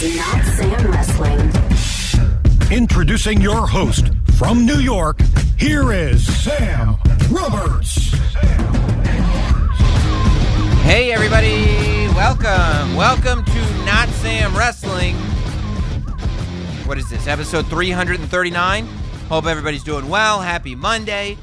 is Notsam Wrestling. Introducing your host from New York, here is Sam Roberts. Hey everybody, welcome to Notsam Wrestling. What is this, episode 339? Hope everybody's doing well. Happy Monday.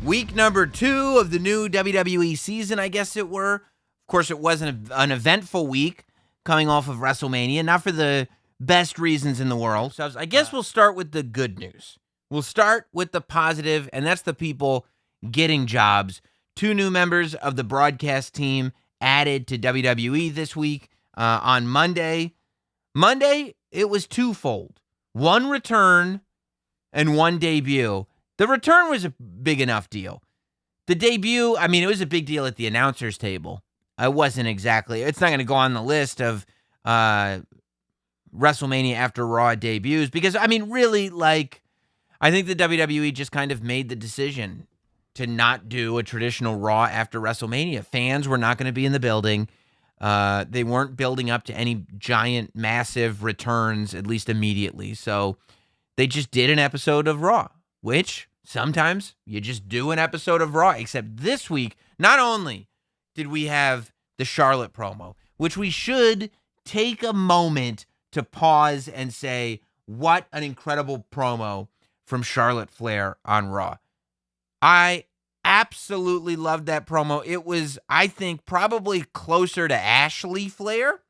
Week number 2 of the new WWE season, I guess it were. Of course, it wasn't an eventful week coming off of Wrestlemania, not for the best reasons in the world. So I guess we'll start with the good news. We'll start with the positive, and that's the people getting jobs. 2 new members of the broadcast team added to WWE this week on Monday. Monday, it was twofold. 1 return and 1 debut. The return was a big enough deal. The debut, I mean, it was a big deal at the announcer's table. It's not going to go on the list of WrestleMania after Raw debuts because, I mean, really, I think the WWE just kind of made the decision to not do a traditional Raw after WrestleMania. Fans were not going to be in the building. They weren't building up to any giant, massive returns, at least immediately. So they just did an episode of Raw, which sometimes you just do an episode of Raw, except this week, not only did we have the Charlotte promo, which we should take a moment to pause and say, what an incredible promo from Charlotte Flair on Raw. I absolutely loved that promo. It was, I think, probably closer to Ashley Flair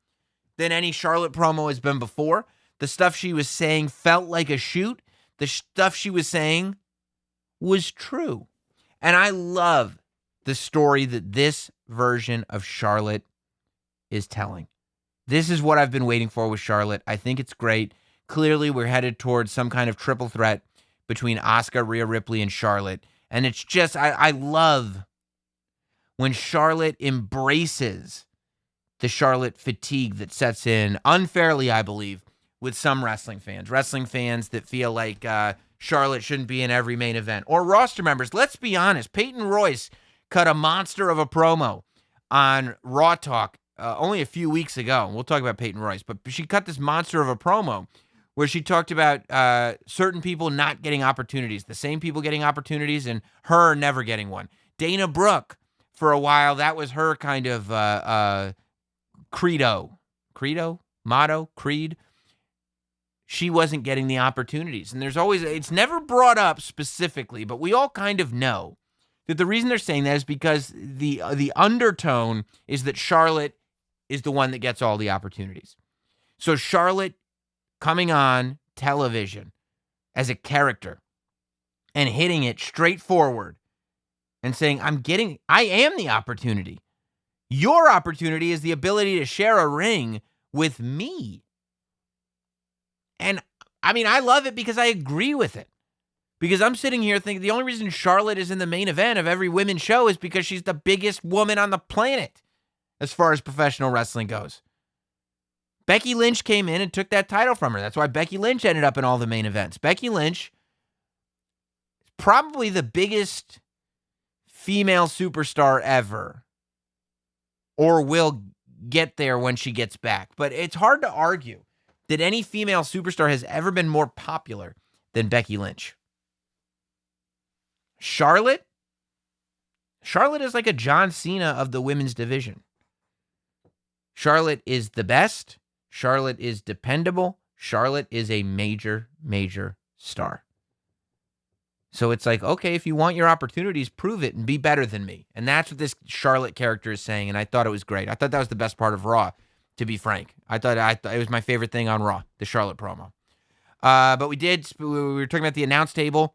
than any Charlotte promo has been before. The stuff she was saying felt like a shoot. The stuff she was saying was true. And I love the story that this version of Charlotte is telling. This is what I've been waiting for with Charlotte. I think it's great. Clearly, we're headed towards some kind of triple threat between Asuka, Rhea Ripley, and Charlotte. And it's just, I love when Charlotte embraces the Charlotte fatigue that sets in, unfairly, I believe, with some wrestling fans that feel like Charlotte shouldn't be in every main event. Or roster members, let's be honest, Peyton Royce cut a monster of a promo on Raw Talk only a few weeks ago. We'll talk about Peyton Royce, but she cut this monster of a promo where she talked about certain people not getting opportunities, the same people getting opportunities and her never getting one. Dana Brooke, for a while, that was her kind of motto. She wasn't getting the opportunities. And it's never brought up specifically, but we all kind of know that the reason they're saying that is because the undertone is that Charlotte is the one that gets all the opportunities. So Charlotte coming on television as a character and hitting it straight forward and saying, I am the opportunity. Your opportunity is the ability to share a ring with me. And I mean, I love it because I agree with it. Because I'm sitting here thinking the only reason Charlotte is in the main event of every women's show is because she's the biggest woman on the planet as far as professional wrestling goes. Becky Lynch came in and took that title from her. That's why Becky Lynch ended up in all the main events. Becky Lynch is probably the biggest female superstar ever, or will get there when she gets back. But it's hard to argue that any female superstar has ever been more popular than Becky Lynch. Charlotte is like a John Cena of the women's division. Charlotte is the best. Charlotte is dependable. Charlotte is a major, major star. So it's like, okay, if you want your opportunities, prove it and be better than me. And that's what this Charlotte character is saying, and I thought it was great. I thought that was the best part of Raw, to be frank. I thought it was my favorite thing on Raw, the Charlotte promo. But we were talking about the announce table.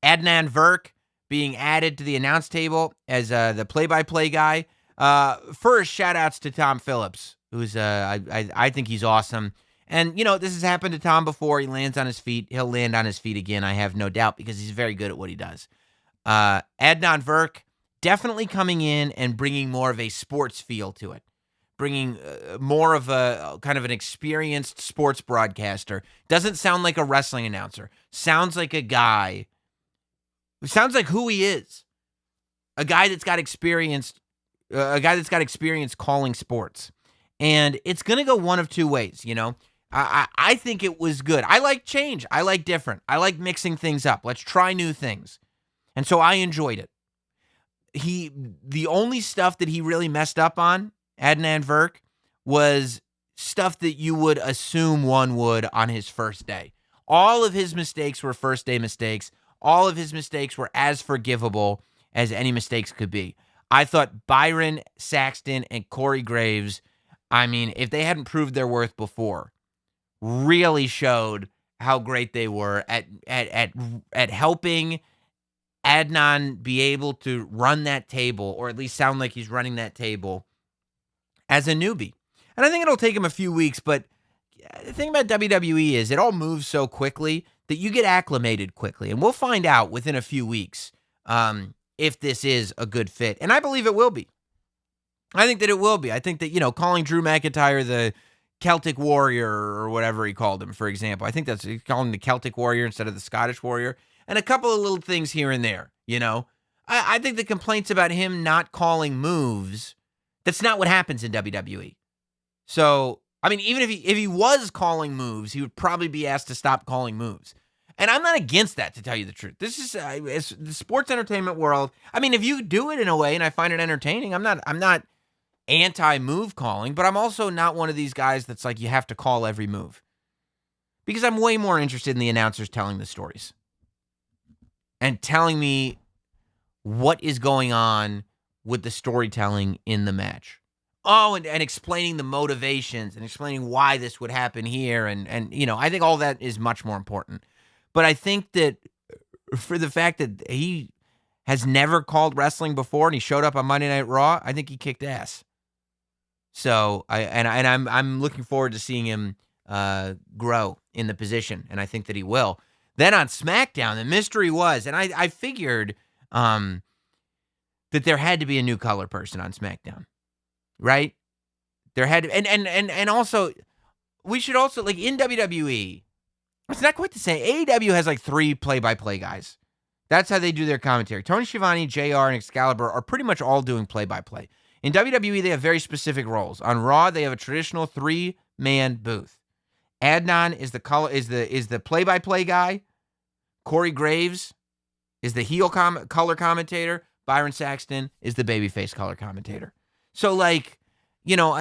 Adnan Virk being added to the announce table as the play-by-play guy. First, shout-outs to Tom Phillips, who's I think he's awesome. And, this has happened to Tom before. He lands on his feet. He'll land on his feet again, I have no doubt, because he's very good at what he does. Adnan Virk definitely coming in and bringing more of a sports feel to it. Bringing more of a kind of an experienced sports broadcaster. Doesn't sound like a wrestling announcer. Sounds like a guy. Sounds like who he is. A guy that's got experience calling sports. And it's going to go one of two ways, you know. I think it was good. I like change. I like different. I like mixing things up. Let's try new things. And so I enjoyed it. The only stuff that he really messed up on, Adnan Virk, was stuff that you would assume one would on his first day. All of his mistakes were first day mistakes. All of his mistakes were as forgivable as any mistakes could be. I thought Byron Saxton and Corey Graves, I mean, if they hadn't proved their worth before, really showed how great they were at helping Adnan be able to run that table, or at least sound like he's running that table as a newbie. And I think it'll take him a few weeks, but the thing about WWE is it all moves so quickly that you get acclimated quickly. And we'll find out within a few weeks if this is a good fit. And I believe it will be. I think that it will be. I think that, you know, calling Drew McIntyre the Celtic Warrior or whatever he called him, for example. I think that's, he called him the Celtic Warrior instead of the Scottish Warrior. And a couple of little things here and there, you know. I think the complaints about him not calling moves, that's not what happens in WWE. So, I mean, even if he was calling moves, he would probably be asked to stop calling moves. And I'm not against that, to tell you the truth. This is it's the sports entertainment world. I mean, if you do it in a way and I find it entertaining, I'm not anti-move calling, but I'm also not one of these guys that's like you have to call every move. Because I'm way more interested in the announcers telling the stories and telling me what is going on with the storytelling in the match. Oh, and explaining the motivations and explaining why this would happen here. And you know, I think all that is much more important. But I think that for the fact that he has never called wrestling before and he showed up on Monday Night Raw, I think he kicked ass. So I'm looking forward to seeing him grow in the position, and I think that he will. Then on SmackDown, the mystery was, and I figured that there had to be a new color person on SmackDown, right? There had to, and also we should also, like, in WWE, it's not quite the same. AEW has like 3 play-by-play guys. That's how they do their commentary. Tony Schiavone, JR, and Excalibur are pretty much all doing play-by-play. In WWE, they have very specific roles. On Raw, they have a traditional 3-man booth. Adnan is the play-by-play guy. Corey Graves is the heel color commentator. Byron Saxton is the babyface color commentator. So, like, you know,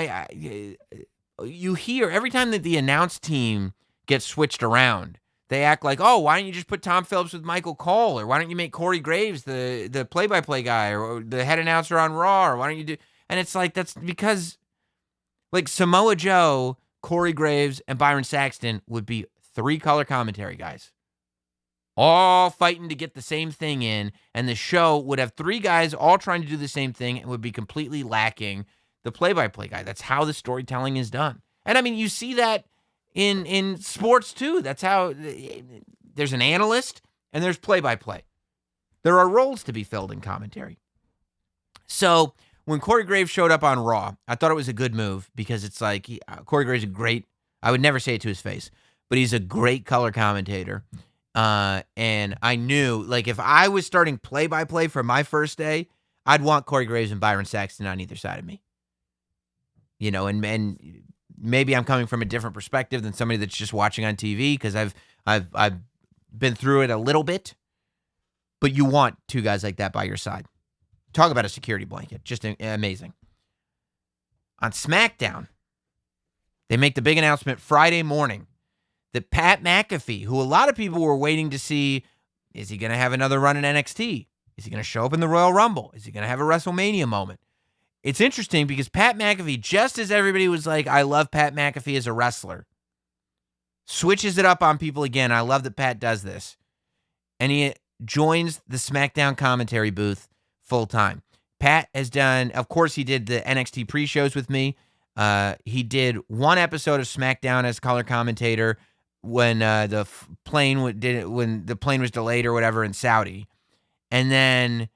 you hear every time that the announce team gets switched around, they act like, oh, why don't you just put Tom Phillips with Michael Cole? Or why don't you make Corey Graves the play-by-play guy or the head announcer on Raw? Or why don't you do... And it's like, that's because, like, Samoa Joe, Corey Graves, and Byron Saxton would be 3 color commentary guys, all fighting to get the same thing in, and the show would have 3 guys all trying to do the same thing and would be completely lacking the play-by-play guy. That's how the storytelling is done. And, I mean, you see that in sports, too. That's how there's an analyst and there's play-by-play. There are roles to be filled in commentary. So when Corey Graves showed up on Raw, I thought it was a good move because it's like, Corey Graves is a great, I would never say it to his face, but he's a great color commentator. And I knew, like, if I was starting play-by-play for my first day, I'd want Corey Graves and Byron Saxton on either side of me. You know, and maybe I'm coming from a different perspective than somebody that's just watching on TV because I've been through it a little bit. But you want 2 guys like that by your side. Talk about a security blanket. Just amazing. On SmackDown, they make the big announcement Friday morning that Pat McAfee, who a lot of people were waiting to see, is he going to have another run in NXT? Is he going to show up in the Royal Rumble? Is he going to have a WrestleMania moment? It's interesting because Pat McAfee, just as everybody was like, I love Pat McAfee as a wrestler, switches it up on people again. I love that Pat does this. And he joins the SmackDown commentary booth full time. Pat has done, of course, he did the NXT pre-shows with me. He did 1 episode of SmackDown as color commentator when the plane was delayed or whatever in Saudi. And then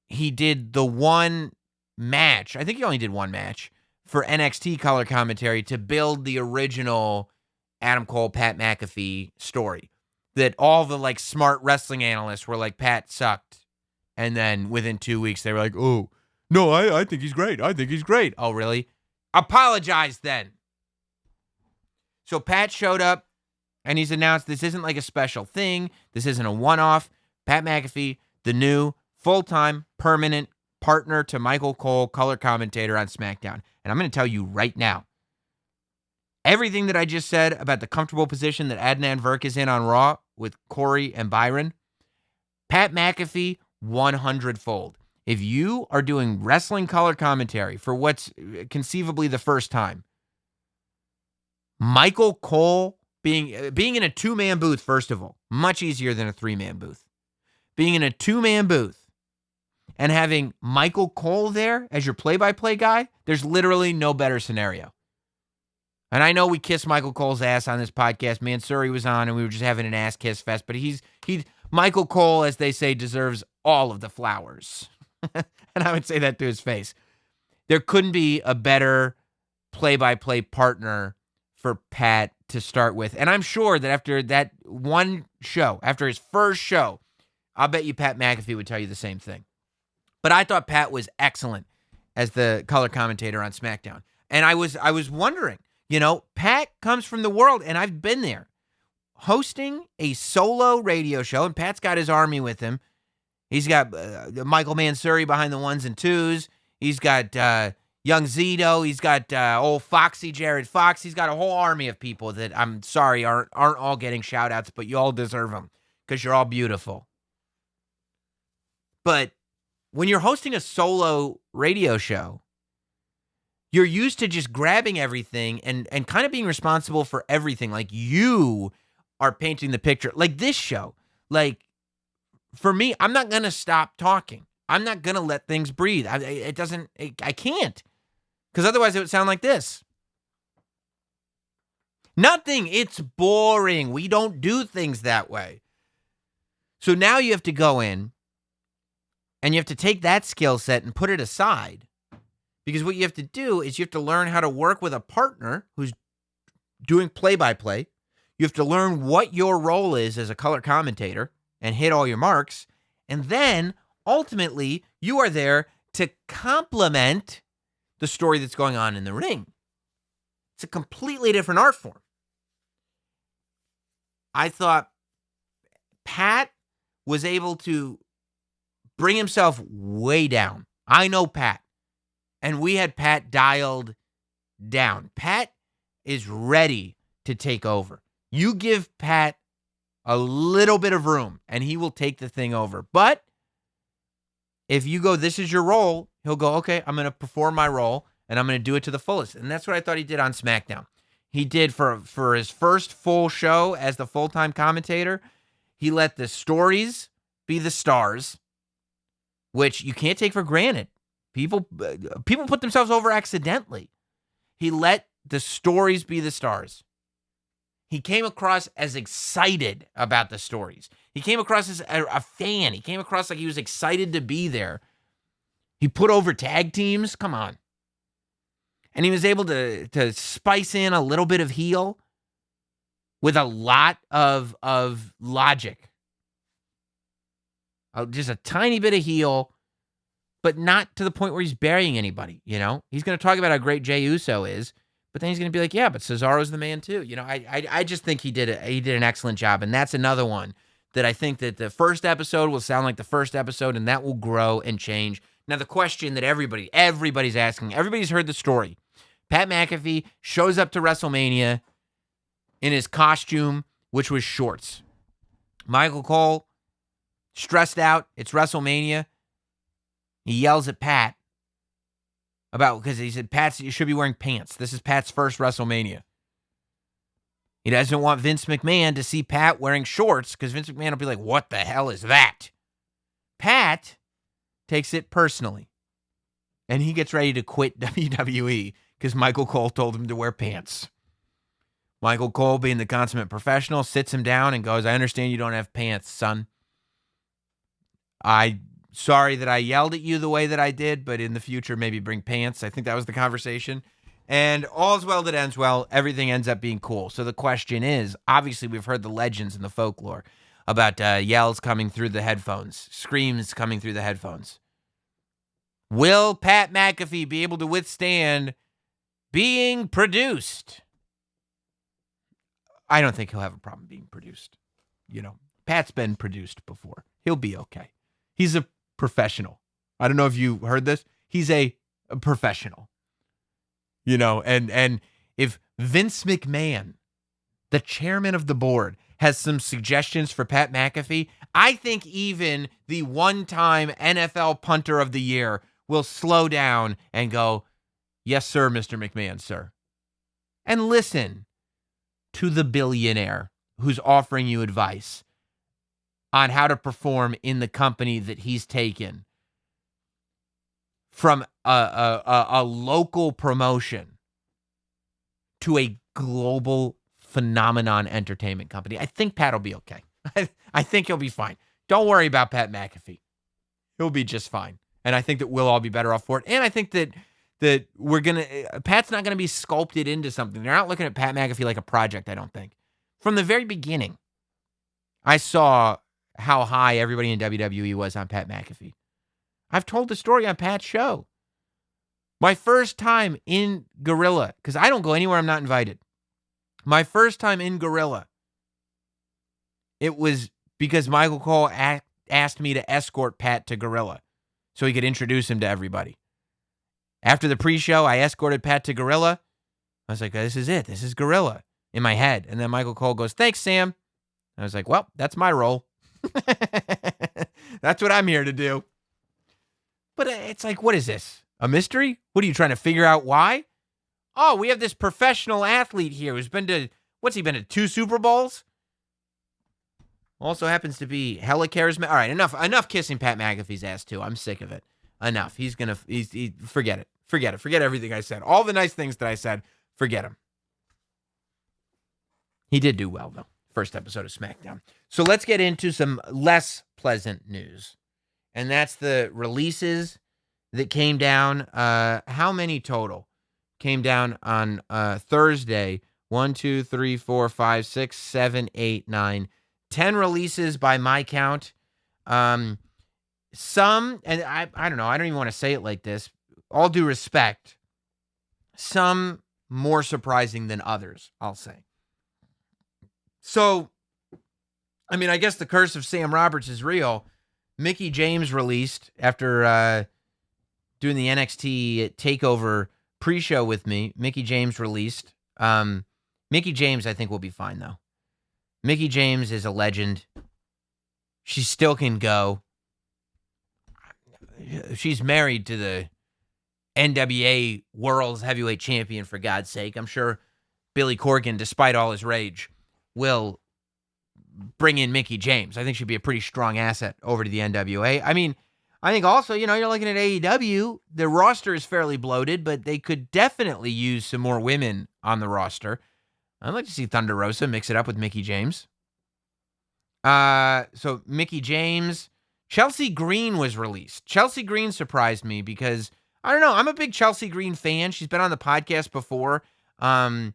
he did the 1 match, I think he only did 1 match, for NXT color commentary to build the original Adam Cole, Pat McAfee story. That all the, like, smart wrestling analysts were like, Pat sucked. And then within 2 weeks, they were like, oh, no, I think he's great. I think he's great. Oh, really? Apologize then. So Pat showed up, and he's announced this isn't like a special thing. This isn't a one-off. Pat McAfee, the new full-time permanent partner to Michael Cole, color commentator on SmackDown. And I'm going to tell you right now, everything that I just said about the comfortable position that Adnan Virk is in on Raw with Corey and Byron, Pat McAfee 100-fold. If you are doing wrestling color commentary for what's conceivably the first time, Michael Cole being in a two-man booth, first of all, much easier than a three-man booth. Being in a two-man booth and having Michael Cole there as your play-by-play guy, there's literally no better scenario. And I know we kissed Michael Cole's ass on this podcast. Mansuri was on, and we were just having an ass kiss fest. But Michael Cole, as they say, deserves all of the flowers. And I would say that to his face. There couldn't be a better play-by-play partner for Pat to start with. And I'm sure that after that one show, after his first show, I'll bet you Pat McAfee would tell you the same thing. But I thought Pat was excellent as the color commentator on SmackDown. And I was wondering, Pat comes from the world, and I've been there, hosting a solo radio show, and Pat's got his army with him. He's got Michael Mansuri behind the ones and twos. He's got young Zito. He's got old Foxy, Jared Fox. He's got a whole army of people that I'm sorry aren't all getting shout-outs, but you all deserve them because you're all beautiful. But when you're hosting a solo radio show, you're used to just grabbing everything and kind of being responsible for everything. Like, you are painting the picture. Like this show. Like, for me, I'm not going to stop talking. I'm not going to let things breathe. I can't. Because otherwise it would sound like this. Nothing. It's boring. We don't do things that way. So now you have to go in and you have to take that skill set and put it aside. Because what you have to do is you have to learn how to work with a partner who's doing play-by-play. You have to learn what your role is as a color commentator and hit all your marks. And then, ultimately, you are there to complement the story that's going on in the ring. It's a completely different art form. I thought Pat was able to bring himself way down. I know Pat. And we had Pat dialed down. Pat is ready to take over. You give Pat a little bit of room, and he will take the thing over. But if you go, this is your role, he'll go, okay, I'm going to perform my role, and I'm going to do it to the fullest. And that's what I thought he did on SmackDown. He did for his first full show as the full-time commentator. He let the stories be the stars, which you can't take for granted. People put themselves over accidentally. He let the stories be the stars. He came across as excited about the stories. He came across as a fan. He came across like he was excited to be there. He put over tag teams. Come on. And he was able to spice in a little bit of heel with a lot of logic. Just a tiny bit of heel, but not to the point where he's burying anybody, He's going to talk about how great Jey Uso is, but then he's going to be like, yeah, but Cesaro's the man too. I just think he did an excellent job, and that's another one that I think that the first episode will sound like the first episode, and that will grow and change. Now, the question that everybody's asking, everybody's heard the story. Pat McAfee shows up to WrestleMania in his costume, which was shorts. Michael Cole, stressed out. It's WrestleMania. He yells at Pat because he said, Pat, you should be wearing pants. This is Pat's first WrestleMania. He doesn't want Vince McMahon to see Pat wearing shorts because Vince McMahon will be like, what the hell is that? Pat takes it personally. And he gets ready to quit WWE because Michael Cole told him to wear pants. Michael Cole, being the consummate professional, sits him down and goes, I understand you don't have pants, son. Sorry that I yelled at you the way that I did, but in the future, maybe bring pants. I think that was the conversation. And all's well that ends well. Everything ends up being cool. So the question is, obviously, we've heard the legends and the folklore about yells coming through the headphones, screams coming through the headphones. Will Pat McAfee be able to withstand being produced. I don't think he'll have a problem being produced. Pat's been produced before. He'll be okay. He's a professional. I don't know if you heard this. He's a professional. And if Vince McMahon, the chairman of the board, has some suggestions for Pat McAfee, I think even the one-time NFL punter of the year will slow down and go, "Yes, sir, Mr. McMahon, sir." And listen to the billionaire who's offering you advice on how to perform in the company that he's taken from a local promotion to a global phenomenon entertainment company. I think Pat will be okay. I think he'll be fine. Don't worry about Pat McAfee. He'll be just fine. And I think that we'll all be better off for it. And I think that Pat's not going to be sculpted into something. They're not looking at Pat McAfee like a project, I don't think. From the very beginning, I saw how high everybody in WWE was on Pat McAfee. I've told the story on Pat's show. My first time in Gorilla, because I don't go anywhere I'm not invited. My first time in Gorilla, it was because Michael Cole asked me to escort Pat to Gorilla so he could introduce him to everybody. After the pre-show, I escorted Pat to Gorilla. I was like, this is it. This is Gorilla in my head. And then Michael Cole goes, "Thanks, Sam." I was like, well, that's my role. That's what I'm here to do. But it's like, what is this? A mystery? What are you trying to figure out why? Oh, we have this professional athlete here who's been to, what's he been to, 2 Super Bowls? Also happens to be hella charismatic. All right, enough kissing Pat McAfee's ass too. I'm sick of it. Enough. He's forget it. Forget it. Forget everything I said. All the nice things that I said, forget him. He did do well, though. First episode of SmackDown. So let's get into some less pleasant news. And that's the releases that came down. How many total came down on Thursday? 1, 2, 3, 4, 5, 6, 7, 8, 9, 10 releases by my count. Some, and I don't know, I don't even want to say it like this. All due respect, some more surprising than others, I'll say. So, I mean, I guess the curse of Sam Roberts is real. Mickie James released after doing the NXT TakeOver pre-show with me. Mickie James released. Mickie James, I think, will be fine, though. Mickie James is a legend. She still can go. She's married to the NWA World's Heavyweight Champion, for God's sake. I'm sure Billy Corgan, despite all his rage, will bring in Mickie James. I think she'd be a pretty strong asset over to the NWA. I mean, I think also, you're looking at AEW. The roster is fairly bloated, but they could definitely use some more women on the roster. I'd like to see Thunder Rosa mix it up with Mickie James. So Mickie James. Chelsea Green was released. Chelsea Green surprised me because, I don't know, I'm a big Chelsea Green fan. She's been on the podcast before. I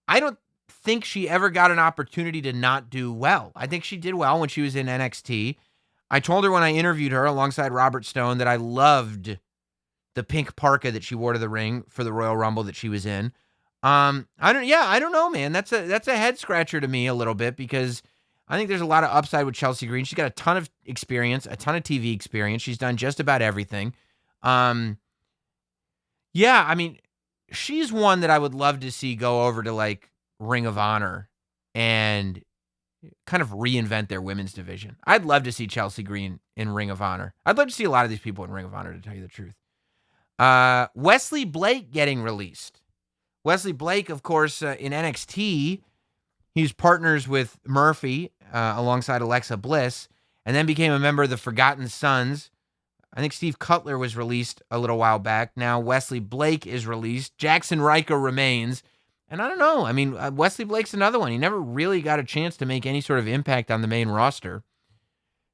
don't think she ever got an opportunity to not do well. I think she did well when she was in NXT. I told her when I interviewed her alongside Robert Stone that I loved the pink parka that she wore to the ring for the Royal Rumble that she was in. I don't know, man. That's a head scratcher to me a little bit because I think there's a lot of upside with Chelsea Green. She's got a ton of experience, a ton of TV experience. She's done just about everything. I mean, she's one that I would love to see go over to like Ring of Honor and kind of reinvent their women's division. I'd love to see Chelsea Green in Ring of Honor. I'd love to see a lot of these people in Ring of Honor, to tell you the truth. Wesley Blake getting released. Wesley Blake, of course, in NXT, he's partners with Murphy alongside Alexa Bliss, and then became a member of the Forgotten Sons. I think Steve Cutler was released a little while back. Now Wesley Blake is released. Jackson Riker remains. And I don't know. I mean, Wesley Blake's another one. He never really got a chance to make any sort of impact on the main roster.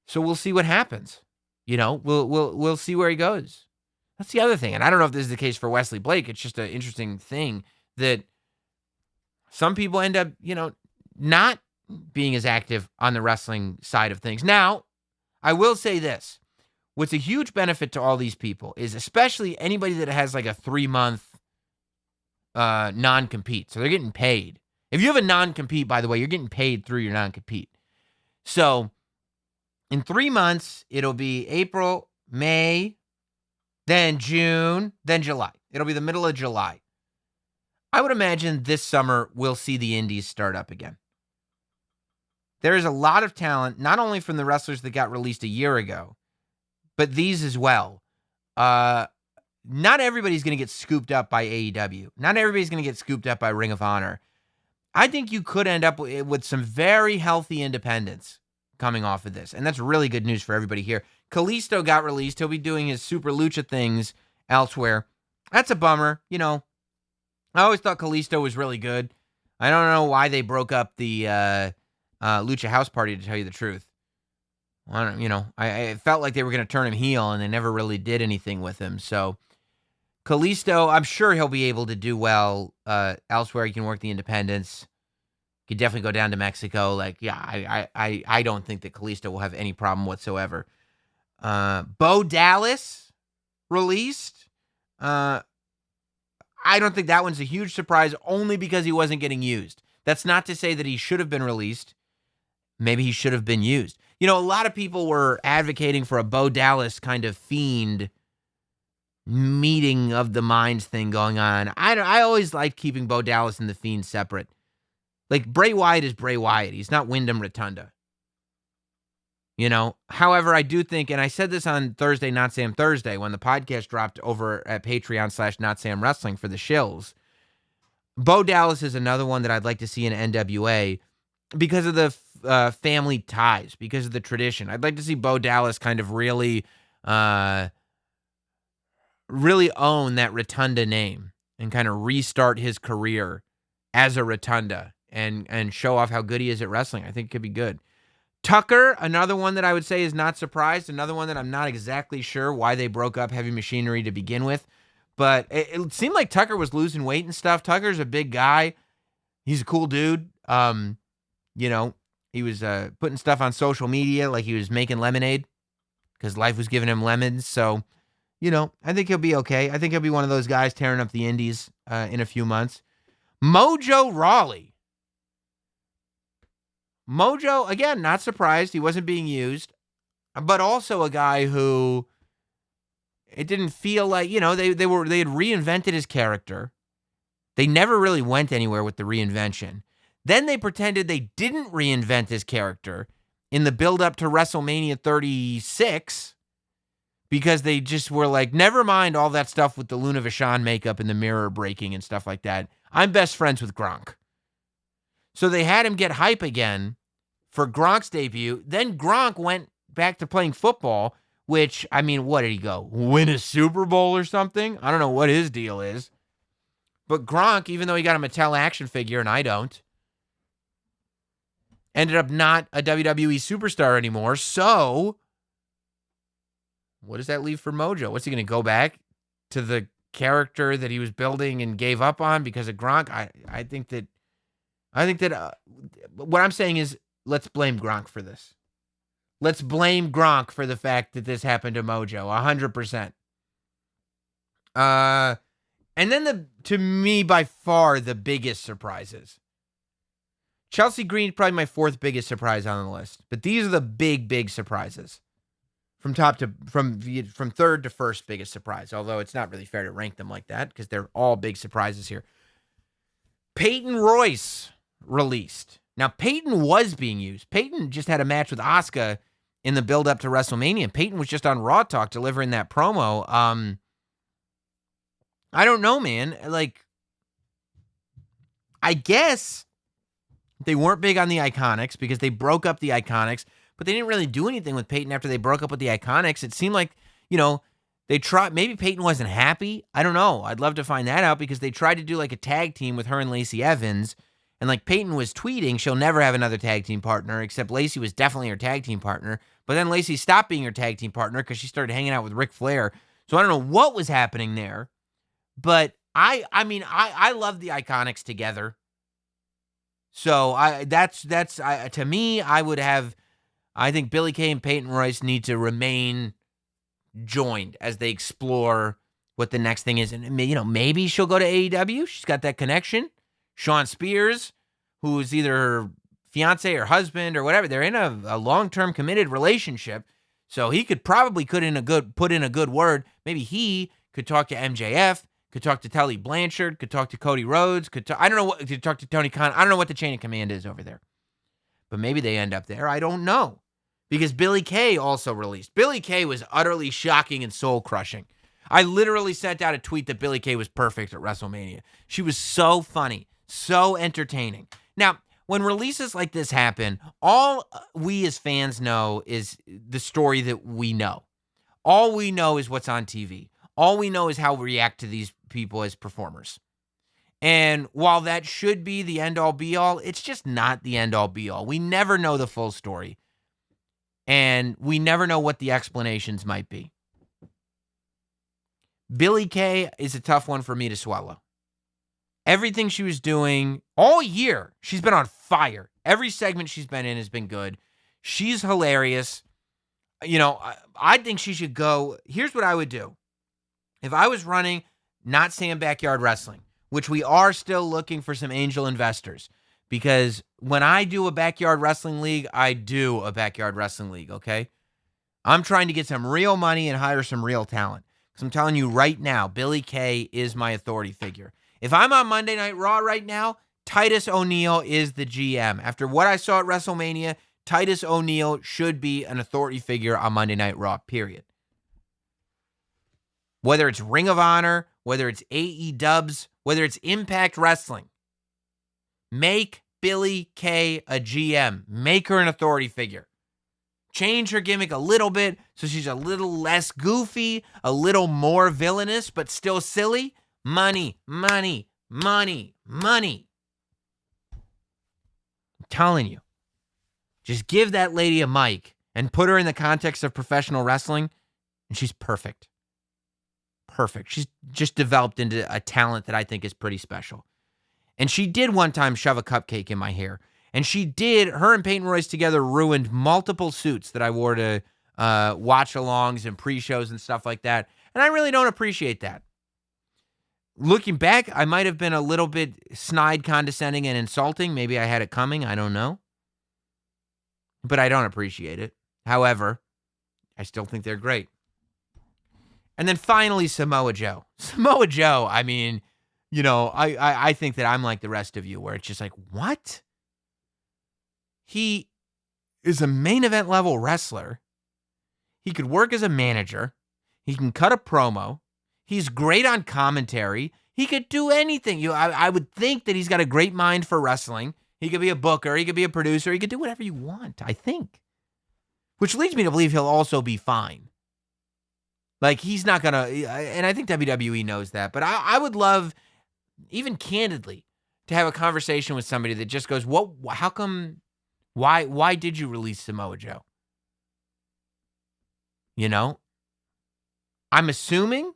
So we'll see what happens. We'll see where he goes. That's the other thing. And I don't know if this is the case for Wesley Blake. It's just an interesting thing that some people end up, not being as active on the wrestling side of things. Now, I will say this. What's a huge benefit to all these people is especially anybody that has like a 3-month non-compete. So they're getting paid. If you have a non-compete, by the way, you're getting paid through your non-compete. So in 3 months, it'll be April, May, then June, then July. It'll be the middle of July. I would imagine this summer we'll see the indies start up again. There is a lot of talent, not only from the wrestlers that got released a year ago, but these as well. Not everybody's going to get scooped up by AEW. Not everybody's going to get scooped up by Ring of Honor. I think you could end up with some very healthy independents coming off of this, and that's really good news for everybody here. Kalisto got released. He'll be doing his Super Lucha things elsewhere. That's a bummer. You know, I always thought Kalisto was really good. I don't know why they broke up the Lucha House Party, to tell you the truth. I felt like they were going to turn him heel, and they never really did anything with him. So Kalisto, I'm sure he'll be able to do well elsewhere. He can work the independents. He could definitely go down to Mexico. I don't think that Kalisto will have any problem whatsoever. Bo Dallas released. I don't think that one's a huge surprise, only because he wasn't getting used. That's not to say that he should have been released. Maybe he should have been used. You know, a lot of people were advocating for a Bo Dallas kind of Fiend meeting of the minds thing going on. I always liked keeping Bo Dallas and the Fiend separate. Like, Bray Wyatt is Bray Wyatt. He's not Wyndham Rotunda. You know, however, I do think, and I said this on Thursday, Not Sam Thursday, when the podcast dropped over at Patreon/Notsam Wrestling for the shills. Bo Dallas is another one that I'd like to see in NWA because of the family ties, because of the tradition. I'd like to see Bo Dallas kind of really own that Rotunda name and kind of restart his career as a Rotunda and show off how good he is at wrestling. I think it could be good. Tucker, another one that I would say is not surprised. Another one that I'm not exactly sure why they broke up Heavy Machinery to begin with. But it seemed like Tucker was losing weight and stuff. Tucker's a big guy. He's a cool dude. You know, he was putting stuff on social media like he was making lemonade because life was giving him lemons. So, you know, I think he'll be okay. I think he'll be one of those guys tearing up the indies in a few months. Mojo Rawley. Mojo, again, not surprised. He wasn't being used. But also a guy who it didn't feel like, you know, they had reinvented his character. They never really went anywhere with the reinvention. Then they pretended they didn't reinvent his character in the build-up to WrestleMania 36 because they just were like, never mind all that stuff with the Luna Vachon makeup and the mirror breaking and stuff like that. I'm best friends with Gronk. So they had him get hype again for Gronk's debut. Then Gronk went back to playing football, which, I mean, what did he go? Win a Super Bowl or something? I don't know what his deal is. But Gronk, even though he got a Mattel action figure, and I don't, ended up not a WWE superstar anymore. So, what does that leave for Mojo? What's he going to go back to the character that he was building and gave up on because of Gronk? I think that what I'm saying is, let's blame Gronk for this. Let's blame Gronk for the fact that this happened to Mojo, 100%. And then to me, by far, the biggest surprises. Chelsea Green, probably my fourth biggest surprise on the list. But these are the big surprises. From third to first biggest surprise. Although it's not really fair to rank them like that because they're all big surprises here. Peyton Royce released. Now, Peyton was being used. Peyton just had a match with Asuka in the build-up to WrestleMania. Peyton was just on Raw Talk delivering that promo. I don't know, man. Like, I guess they weren't big on the Iconics because they broke up the Iconics, but they didn't really do anything with Peyton after they broke up with the Iconics. It seemed like, you know, they tried. Maybe Peyton wasn't happy. I don't know. I'd love to find that out because they tried to do like a tag team with her and Lacey Evans. And like Peyton was tweeting, she'll never have another tag team partner, except Lacey was definitely her tag team partner. But then Lacey stopped being her tag team partner because she started hanging out with Ric Flair. So I don't know what was happening there. But I mean, I love the Iconics together. So to me, I think Billie Kay and Peyton Royce need to remain joined as they explore what the next thing is. And, maybe she'll go to AEW. She's got that connection. Sean Spears, who's either her fiance or husband or whatever, they're in a long-term committed relationship. So he could probably put in a good word. Maybe he could talk to MJF, could talk to Tully Blanchard, could talk to Cody Rhodes, could talk to Tony Khan. I don't know what the chain of command is over there. But maybe they end up there. I don't know. Because Billie Kay also released. Billie Kay was utterly shocking and soul-crushing. I literally sent out a tweet that Billie Kay was perfect at WrestleMania. She was so funny, so entertaining. Now, when releases like this happen, all we as fans know is the story that we know. All we know is what's on TV. All we know is how we react to these people as performers. And while that should be the end-all, be-all, it's just not the end-all, be-all. We never know the full story. And we never know what the explanations might be. Billie Kay is a tough one for me to swallow. Everything she was doing all year, she's been on fire. Every segment she's been in has been good. She's hilarious. I think she should go. Here's what I would do. If I was running Notsam Backyard Wrestling, which we are still looking for some angel investors, because when I do a backyard wrestling league, I do a backyard wrestling league, okay? I'm trying to get some real money and hire some real talent. Because I'm telling you right now, Billie Kay is my authority figure. If I'm on Monday Night Raw right now, Titus O'Neil is the GM. After what I saw at WrestleMania, Titus O'Neil should be an authority figure on Monday Night Raw, period. Whether it's Ring of Honor, whether it's AEW, whether it's Impact Wrestling, make Billie Kay a GM. Make her an authority figure. Change her gimmick a little bit so she's a little less goofy, a little more villainous, but still silly. Money, money, money, money. I'm telling you. Just give that lady a mic and put her in the context of professional wrestling, and she's perfect. Perfect. She's just developed into a talent that I think is pretty special. And she did one time shove a cupcake in my hair. And her and Peyton Royce together ruined multiple suits that I wore to watch-alongs and pre-shows and stuff like that. And I really don't appreciate that. Looking back, I might have been a little bit snide, condescending, and insulting. Maybe I had it coming. I don't know. But I don't appreciate it. However, I still think they're great. And then finally, Samoa Joe. Samoa Joe, I mean, I think that I'm like the rest of you, where it's just like, what? He is a main event level wrestler. He could work as a manager. He can cut a promo. He's great on commentary. He could do anything. I would think that he's got a great mind for wrestling. He could be a booker. He could be a producer. He could do whatever you want, I think. Which leads me to believe he'll also be fine. Like, he's not going to, and I think WWE knows that, but I would love, even candidly, to have a conversation with somebody that just goes, how come, why did you release Samoa Joe? I'm assuming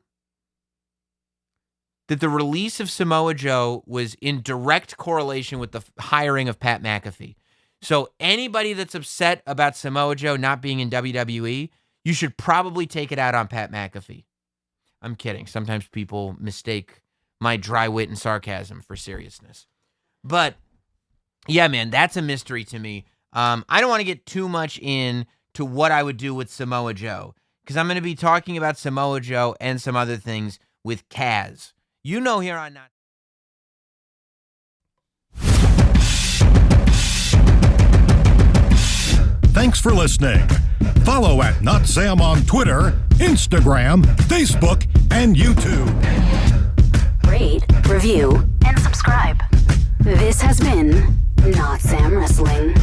that the release of Samoa Joe was in direct correlation with the hiring of Pat McAfee. So anybody that's upset about Samoa Joe not being in WWE, you should probably take it out on Pat McAfee. I'm kidding. Sometimes people mistake my dry wit and sarcasm for seriousness. But, yeah, man, that's a mystery to me. I don't want to get too much into what I would do with Samoa Joe, because I'm going to be talking about Samoa Joe and some other things with Kaz. Here on Not. Thanks for listening. Follow at Notsam on Twitter, Instagram, Facebook, and YouTube. Rate, review, and subscribe. This has been Notsam Wrestling.